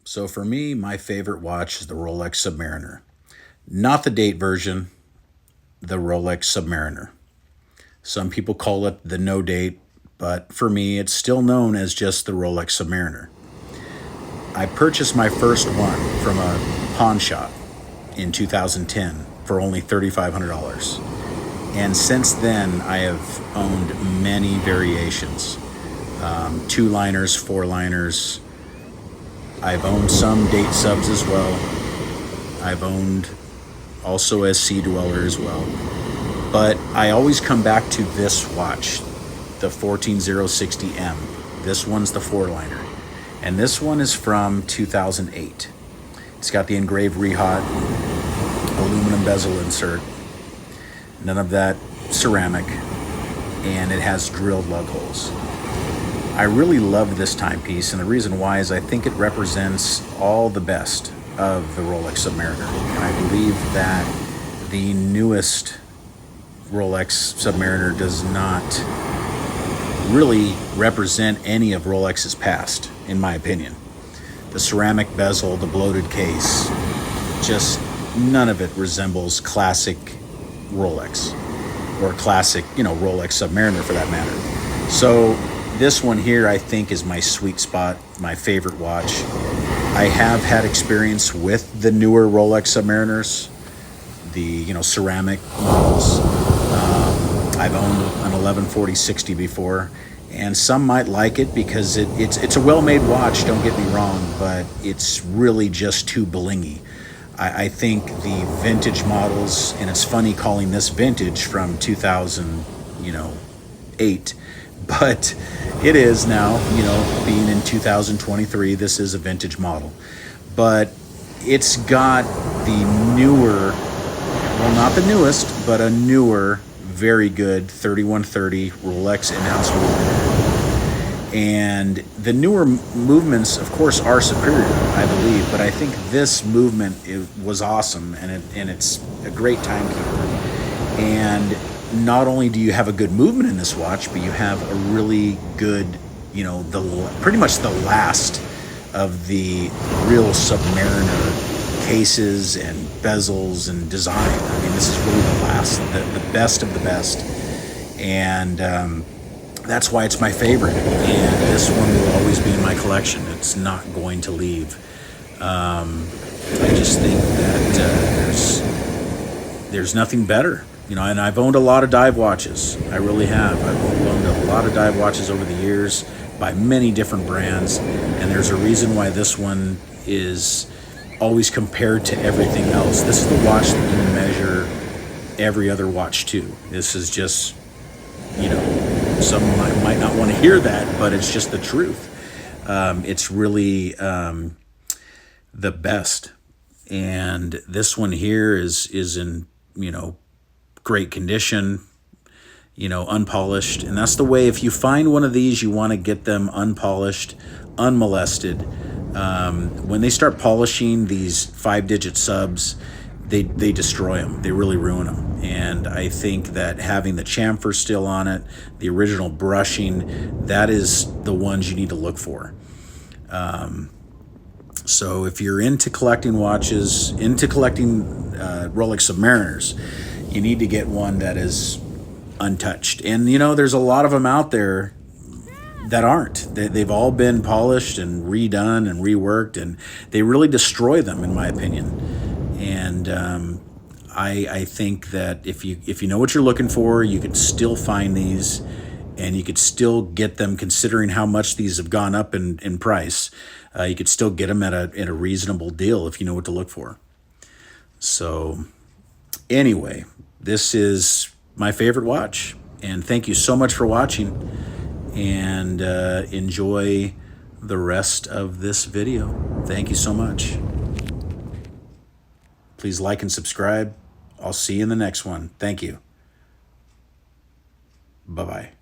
So for me, my favorite watch is the Rolex Submariner. Not the date version, the Rolex Submariner. Some people call it the no date, but for me, it's still known as just the Rolex Submariner. I purchased my first one from a pawn shop in 2010 for only $3,500. And since then, I have owned many variations. 2-liners, 4-liners. I've owned some date subs as well. I've owned also a Sea Dweller as well. But I always come back to this watch, the 14060M. This one's the 4-liner. And this one is from 2008. It's got the engraved rehaut, aluminum bezel insert, none of that ceramic, and it has drilled lug holes. I really love this timepiece, and the reason why is I think it represents all the best of the Rolex Submariner. And I believe that the newest Rolex Submariner does not really represent any of Rolex's past, in my opinion. The ceramic bezel, the bloated case, just none of it resembles classic Rolex, or classic, Rolex Submariner for that matter. So this one here, I think, is my sweet spot, my favorite watch. I have had experience with the newer Rolex Submariners, the ceramic models. I've owned an 114060 before, and some might like it because it's a well-made watch, don't get me wrong, but it's really just too blingy. I think the vintage models, and it's funny calling this vintage from 2008, but it is now, being in 2023, this is a vintage model. But it's got the newer, well, not the newest, but a newer, very good 3130 Rolex in-house movement. And the newer movements, of course, are superior, I believe, but I think this movement was awesome, and it's a great timekeeper. And not only do you have a good movement in this watch, but you have a really good, pretty much the last of the real Submariner cases and bezels and design. I mean, this is really the last, the best of the best. And that's why it's my favorite. And this one will always be in my collection. It's not going to leave. I just think that there's nothing better. And I've owned a lot of dive watches. I really have. I've owned a lot of dive watches over the years by many different brands. And there's a reason why this one is always compared to everything else. This is the watch that you measure every other watch to. This is just, some might not want to hear that, but it's just the truth. It's really the best. And this one here is in, great condition, unpolished. And that's the way, if you find one of these, you want to get them unpolished, unmolested. When they start polishing these 5-digit subs, they destroy them. They really ruin them. And I think that having the chamfer still on it, the original brushing, that is the ones you need to look for. So if you're into collecting watches, into collecting Rolex Submariners, you need to get one that is untouched. And, there's a lot of them out there that aren't. They've all been polished and redone and reworked, and they really destroy them, in my opinion. And I think that if you know what you're looking for, you could still find these, and you could still get them, considering how much these have gone up in price. You could still get them at a reasonable deal if you know what to look for. So anyway, this is my favorite watch, and thank you so much for watching, and enjoy the rest of this video. Thank you so much. Please like and subscribe. I'll see you in the next one. Thank you. Bye-bye.